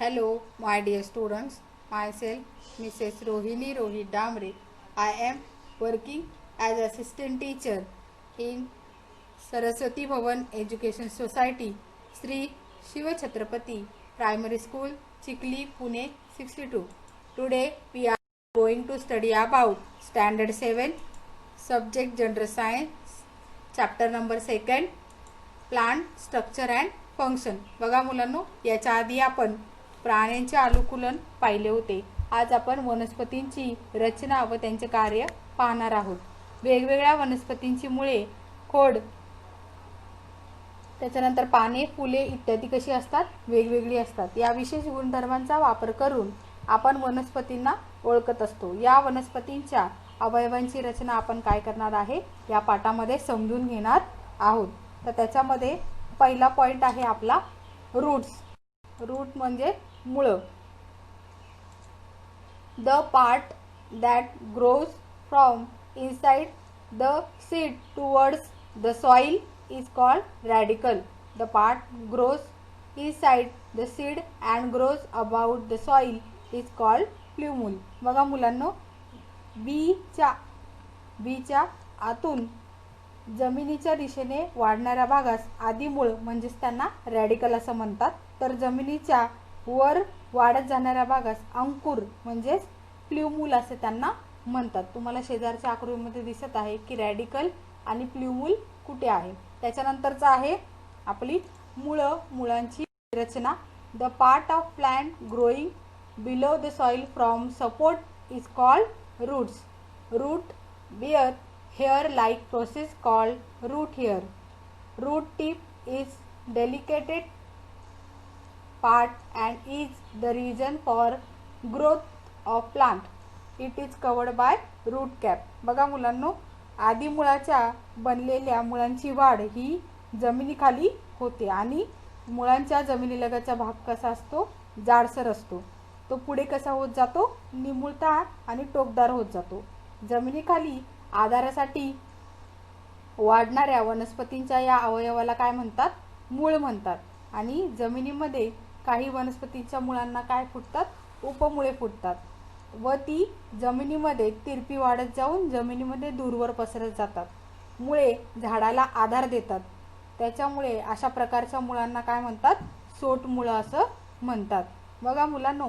Hello, my dear students. Myself, Mrs. Rohini Rohit Damre. I am working as assistant teacher in Saraswati Bhavan Education Society, Sri Shiva Chhatrapati Primary School, Chikli, Pune 62. Today we are going to study about Standard 7, Subject General Science, Chapter number 2, plant structure and function. बघा मुलांनो, याच्या आधी आपण प्राण्यांचे अनुकूलन पाहिले होते. आज आपण वनस्पतींची रचना व त्यांचे कार्य पाहणार आहोत. वेगवेगळ्या वनस्पतींची मुळे, खोड, त्याच्यानंतर पाने, फुले इत्यादी कशी असतात, वेगवेगळी असतात. या विशेष गुणधर्मांचा वापर करून आपण वनस्पतींना ओळखत असतो. या वनस्पतींच्या अवयवांची रचना आपण काय करणार आहे या पाठामध्ये समजून घेणार आहोत. तर त्याच्यामध्ये पहिला पॉइंट आहे आपला रूट्स. रूट म्हणजे मुळं. The part that grows from inside the seed towards the soil is called radicle. The part grows inside the seed and grows about the soil is called plumule. बघा मुलांनो, बीच्या आतून जमिनीच्या दिशेने वाढणाऱ्या भागास आदिमूळ म्हणजेच त्यांना रॅडिकल असं म्हणतात. तर जमिनीच्या वर वाढत जाणाऱ्या भागास अंकुर म्हणजेच प्ल्युम्यूल असे त्यांना म्हणतात. तुम्हाला शेजारच्या आकृतीमध्ये दिसत आहे की रॅडिकल आणि प्ल्युम्यूल कुठे आहे. त्याच्यानंतरचा आहे आपली मुळं. मुळांची रचना. The part of plant growing below the soil from support is called roots. Root bear hair-like process called root hair. Root tip is delicate part and is the region for growth of plant. It is covered by root cap. बघा मुलांनो, आदी मुळाच्या बनलेल्या मुळांची वाढ ही जमिनीखाली होते आणि मुळांच्या जमिनीलगतचा भाग कसा असतो, जाडसर असतो. तो पुढे कसा होत जातो, निमुळता आणि टोकदार होत जातो. जमिनीखाली आधारासाठी वाढणाऱ्या वनस्पतींच्या या अवयवाला काय म्हणतात, मूळ म्हणतात. आणि जमिनीमध्ये काही वनस्पतींच्या मुळांना काय फुटतात, उपमुळे फुटतात व ती जमिनीमध्ये तिरपी वाढत जाऊन जमिनीमध्ये दूरवर पसरत जातात. मुळे झाडाला आधार देतात. त्याच्यामुळे अशा प्रकारच्या मुळांना काय म्हणतात, सोटमुळं असं म्हणतात. बघा मुलांनो,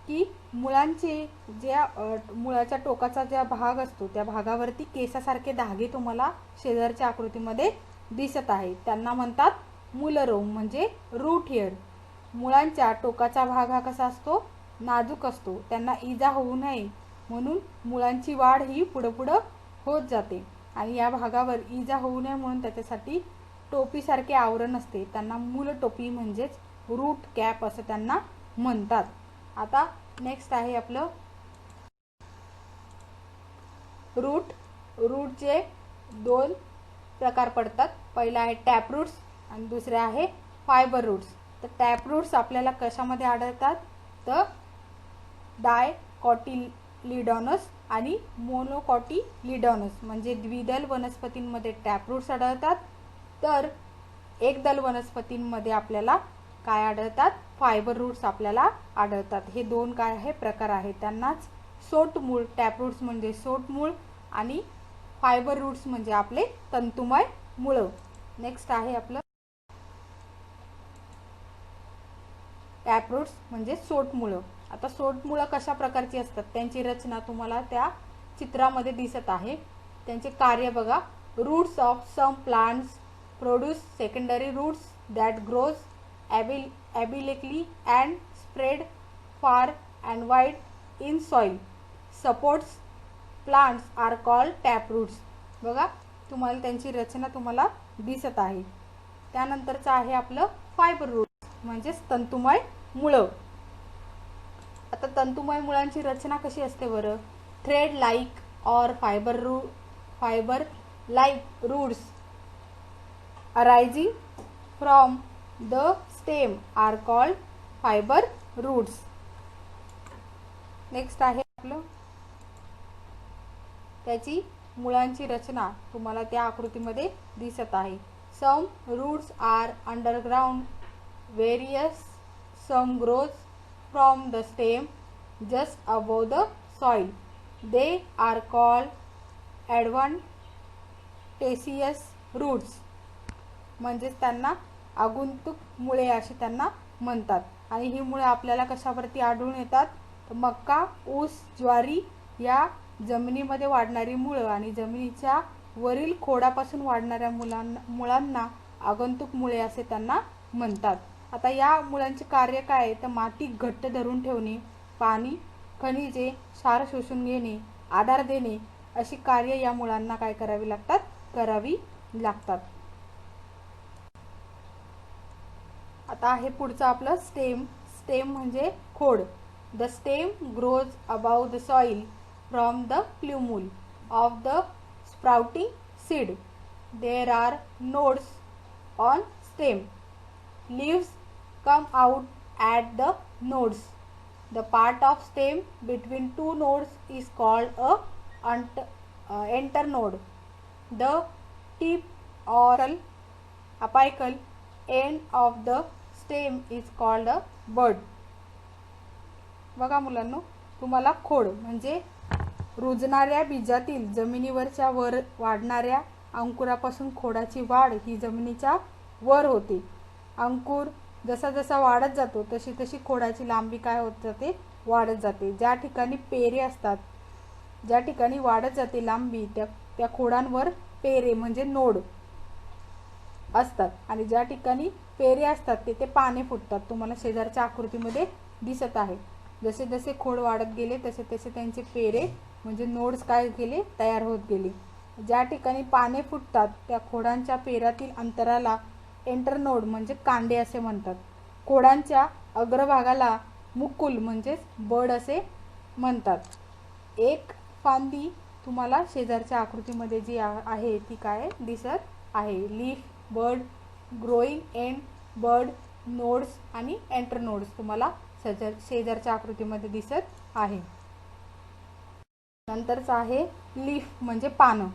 की मुळांचे ज्या मुळाच्या टोकाचा ज्या भाग असतो त्या भागावरती केसासारखे धागे तुम्हाला शेजारच्या आकृतीमध्ये दिसत आहे. त्यांना म्हणतात मूलरोम म्हणजे रूट हेअर. मुळांच्या टोकाचा भाग हा कसा असतो, नाजूक असतो. त्यांना इजा होऊ नये म्हणून मुळांची वाढ ही पुढं होत जाते आणि या भागावर इजा होऊ नये म्हणून त्याच्यासाठी टोपीसारखे आवरण असते. त्यांना मूल टोपी म्हणजेच रूट कॅप असं त्यांना म्हणतात. आता नेक्स्ट आहे आपलं रूट. रूटचे दोन प्रकार पडतात. पहिला आहे टॅप रूट्स आणि दुसरे आहे फायबर रूट्स. तर टॅप रूट्स आपल्याला कशामध्ये आढळतात, तर डायकॉटिलिडॉनस आणि मोनोकॉटिलिडॉनस म्हणजे द्विदल वनस्पतींमध्ये टॅप रूट्स आढळतात. तर एकदल वनस्पतींमध्ये आपल्याला काय आढळतात, फायबर रूट्स आपल्याला आढळतात. हे दोन काय आहे प्रकार आहेत. त्यांनाच सोटमूळ, टॅप रूट्स म्हणजे सोटमूळ आणि फायबर रूट्स म्हणजे आपले तंतुमय मुळं. नेक्स्ट आहे आपलं टॅप रूट्स म्हणजे सोटमुळं. आता सोटमुळं कशा प्रकारची असतात, त्यांची रचना तुम्हाला त्या चित्रामध्ये दिसत आहे. त्यांचे कार्य बघा. Roots of some plants produce secondary roots that grows abilically and spread far and wide in soil. Supports plants are called tap roots. बघा, तुम्हाला त्यांची रचना तुम्हाला दिसत आहे. त्यानंतरचं आहे आपलं फायबर रूट्स म्हणजेच तंतुमय मुळं. आता तंतुमय मुळांची रचना कशी असते बरं, थ्रेड लाईक और fibre like roots arising from the stem are called fiber roots. Next आहे आपलं त्याची मुळांची रचना तुम्हाला त्या आकृतीमध्ये दिसत आहे. Some roots are underground, various some grows from the stem just above the soil. They are called adventitious roots. म्हणजेच त्यांना आगंतुक मुळे असे त्यांना म्हणतात. आणि ही मुळे आपल्याला कशावरती आढळून येतात? तर मका, ऊस, ज्वारी या जमिनीमध्ये वाढणारी मुळं आणि जमिनीच्या वरील खोडापासून वाढणाऱ्या मुळांना आगंतुक मुळे असे त्यांना म्हणतात. आता या मुळांचे कार्य काय आहे? तर माती घट्ट धरून ठेवणे, पाणी, खनिजे, क्षार शोषून घेणे, आधार देणे अशी कार्य या मुळांना काय करावी लागतात. आता आहे पुढचं आपलं स्टेम. स्टेम म्हणजे खोड. The stem grows above the soil from the plumule of the sprouting seed. There are nodes on stem. Leaves come out at the nodes. The part of stem between two nodes is called a internode. The tip or apical end of the stem is called a bud. बघा मुलांनो, तुम्हाला खोड म्हणजे रुजणाऱ्या बीजातील जमिनीवरच्या वर वाढणाऱ्या अंकुरापासून खोडाची वाढ ही जमिनीच्या वर होते. अंकुर जसा जसा वाढत जातो तशी तशी खोडाची लांबी काय होत जाते? वाढत जाते. ज्या ठिकाणी पेरे असतात, ज्या ठिकाणी वाढत जाते लांबी, त्या खोडांवर पेरे म्हणजे नोड असतात. आणि ज्या ठिकाणी पेरे असतात तेथे पाने फुटतात. तुम्हाला शेजारच्या आकृतीमध्ये दिसत आहे. जसे जसे खोड वाढत गेले तसे तसे त्यांचे पेरे म्हणजे नोड्स काय गेले? तयार होत गेले. ज्या ठिकाणी पाने फुटतात त्या खोडांच्या पेरातील अंतराला इंटरनोड म्हणजे कांडे असे म्हणतात. खोडांच्या अग्रभागाला मुकुल म्हणजेच बड असे म्हणतात. एक फांदी तुम्हाला शेजारच्या आकृतीमध्ये जी आहे ती काय दिसत आहे? लीफ, बड, ग्रोईंग एंड, बड, नोड्स आणि इंटरनोड्स तुम्हाला शेजारच्या आकृतीमध्ये दिसत आहे. नंतरच आहे लीफ म्हणजे पानं.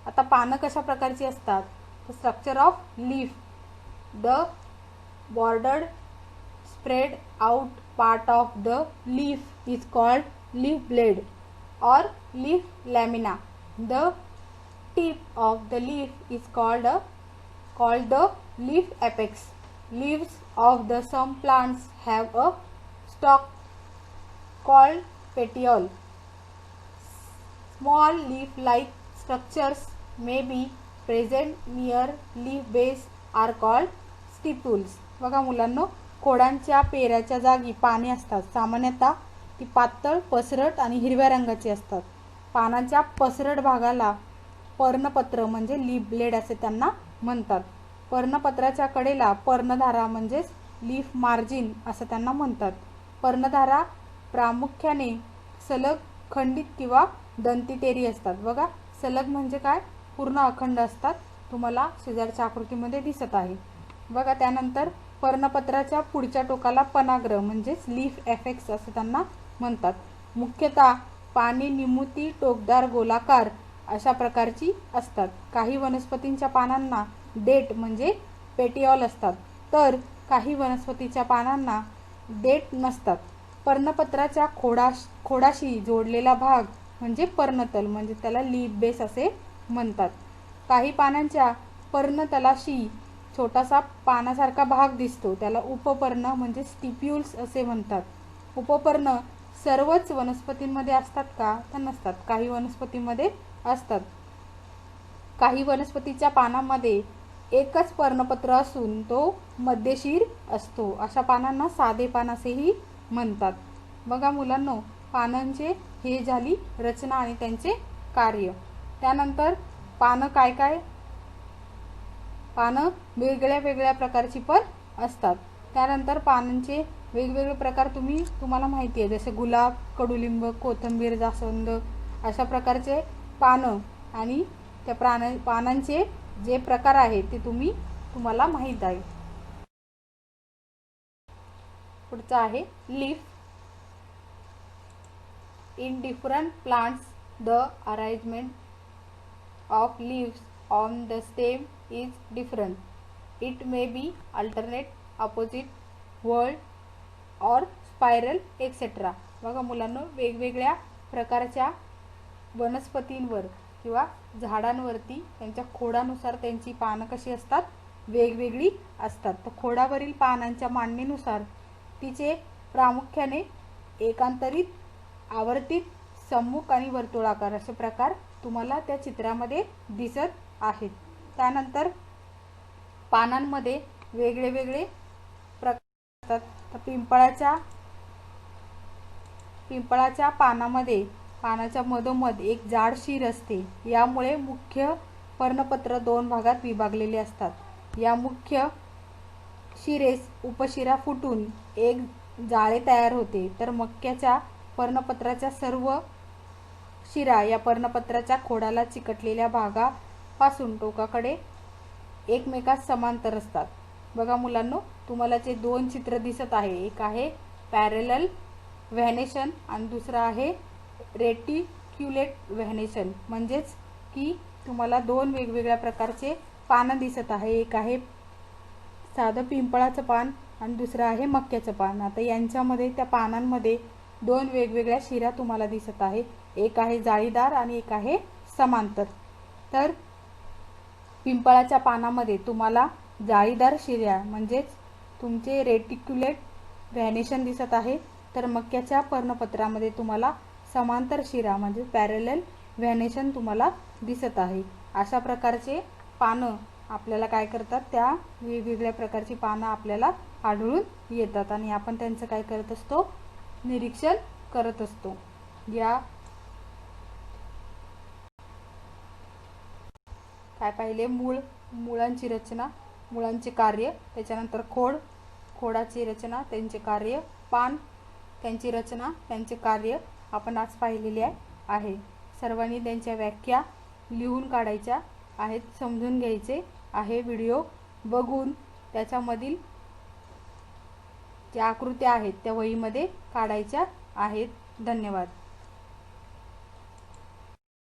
आता पानं कशा प्रकारची असतात? Structure of leaf. The bordered spread out part of the leaf is called leaf blade or leaf lamina. The tip of the leaf is called the leaf apex. Leaves of the some plants have a stalk called petiole. Small leaf like structures may be present near leaf base are called stipules. बघा मुलांनो, खोडांच्या पेराच्या जागी पाने असतात. सामान्यतः ती पातळ, पसरट आणि हिरव्या रंगाची असतात. पानाच्या पसरट भागाला पर्णपत्र म्हणजे लीफ ब्लेड असे त्यांना म्हणतात. पर्णपत्राच्या कडेला पर्णधारा म्हणजेच लीफ मार्जिन असं त्यांना म्हणतात. पर्णधारा प्रामुख्याने सलग, खंडित किंवा दंतिटेरी असतात. बघा, सलग म्हणजे काय? पूर्ण अखंड असतात. तुम्हाला शेजारच्या आकृतीमध्ये दिसत आहे. बघा, त्यानंतर पर्णपत्राच्या पुढच्या टोकाला पनाग्र म्हणजेच लीफ एफेक्स असं त्यांना म्हणतात. मुख्यतः पाने निमुती, टोकदार, गोलाकार अशा प्रकारची असतात. काही वनस्पतींच्या पानांना देठ म्हणजे पेटिओल असतात, तर काही वनस्पतीच्या पानांना देठ नसतात. पर्णपत्राच्या खोडाशी जोडलेला भाग म्हणजे पर्णतल म्हणजे त्याला लीफ बेस असे म्हणतात. काही पानांच्या पर्णतलाशी छोटासा पानासारखा भाग दिसतो, त्याला उपपर्ण म्हणजे स्टिप्यूल्स असे म्हणतात. उपपर्ण सर्वच वनस्पतींमध्ये असतात का? तर नसतात. काही वनस्पतींमध्ये असतात. काही वनस्पतीच्या पानांमध्ये एकच पर्णपत्र असून तो मध्यशीर असतो. अशा पानांना साधे पान असेही म्हणतात. बघा मुलांनो, पानांचे हे झाली रचना आणि त्यांचे कार्य. त्यानंतर पानं काय काय? पानं वेगळ्या वेगळ्या प्रकारची पण असतात. त्यानंतर पानांचे वेगवेगळे प्रकार तुम्हाला माहिती आहे, जसे गुलाब, कडुलिंब, कोथिंबीर, जास्वंद अशा प्रकारचे पानं आणि त्या पानांचे जे प्रकार आहेत ते तुम्हाला माहीत आहे. पुढचं आहे leaf. In different plants, the arrangement of leaves on the stem is different. It may be alternate, opposite, whorled, और स्पायरल एक्सेट्रा. बघा मुलांनो, वेगवेगळ्या प्रकारच्या वनस्पतींवर किंवा झाडांवरती त्यांच्या खोडानुसार त्यांची पानं कशी असतात, वेगवेगळी असतात. तर खोडावरील पानांच्या मांडणीनुसार तिचे प्रामुख्याने एकांतरित, आवर्तित, सम्मुख आणि वर्तुळाकार असे प्रकार तुम्हाला त्या चित्रामध्ये दिसत आहेत. त्यानंतर पानांमध्ये वेगळे वेगळे प्रकार असतात. तर पिंपळाच्या पानामध्ये, पानाच्या मधोमध एक जाड शीर असते. यामुळे मुख्य पर्णपत्र 2 भागात विभागलेले असतात. या मुख्य शिरेस उपशिरा फुटून एक जाळे तयार होते. तर मक्याच्या पर्णपत्राच्या सर्व शिरा या पर्णपत्राच्या खोडाला चिकटलेल्या भागापासून टोकाकडे एकमेकास समांतर असतात. बघा मुलांनो, तुम्हाला जे 2 चित्र दिसत आहे, एक आहे पॅरलल व्हॅनेशन आणि दुसरा आहे रेटिक्युलेट व्हॅनेशन. म्हणजेच की तुम्हाला 2 वेगवेगळ्या प्रकारचे पानं दिसत आहे. एक आहे साधं पिंपळाचं पान आणि दुसरं आहे मक्याचं पान. आता यांच्यामध्ये त्या पानांमध्ये 2 वेगवेगळ्या शिरा तुम्हाला दिसत आहे. एक आहे जाळीदार आणि एक आहे समांतर. तर पिंपळाच्या पानामध्ये तुम्हाला जाळीदार शिरा म्हणजेच तुमचे रेटिक्युलेट व्हॅनेशन दिसत आहे. तर मक्याच्या पर्णपत्रामध्ये तुम्हाला समांतर शिरा म्हणजे पॅरलल व्हॅनेशन तुम्हाला दिसत आहे. अशा प्रकारचे पानं आपल्याला काय करतात, त्या वेगवेगळ्या प्रकारची पानं आपल्याला आढळून येतात आणि आपण त्यांचं काय करत असतो, निरीक्षण करत असतो. या काय पाहिले, मुळांची रचना, मुळांचे कार्य, त्याच्यानंतर खोडाची रचना, त्यांचे कार्य, पान, त्यांची रचना, त्यांचे कार्य आपण आज पाहिलेले आहे. सर्वांनी त्यांच्या व्याख्या लिहून काढायच्या आहेत, समजून घ्यायचे आहे. व्हिडिओ बघून त्याच्यामधील ज्या आकृत्या आहेत त्या वहीमध्ये काढायच्या आहेत. धन्यवाद.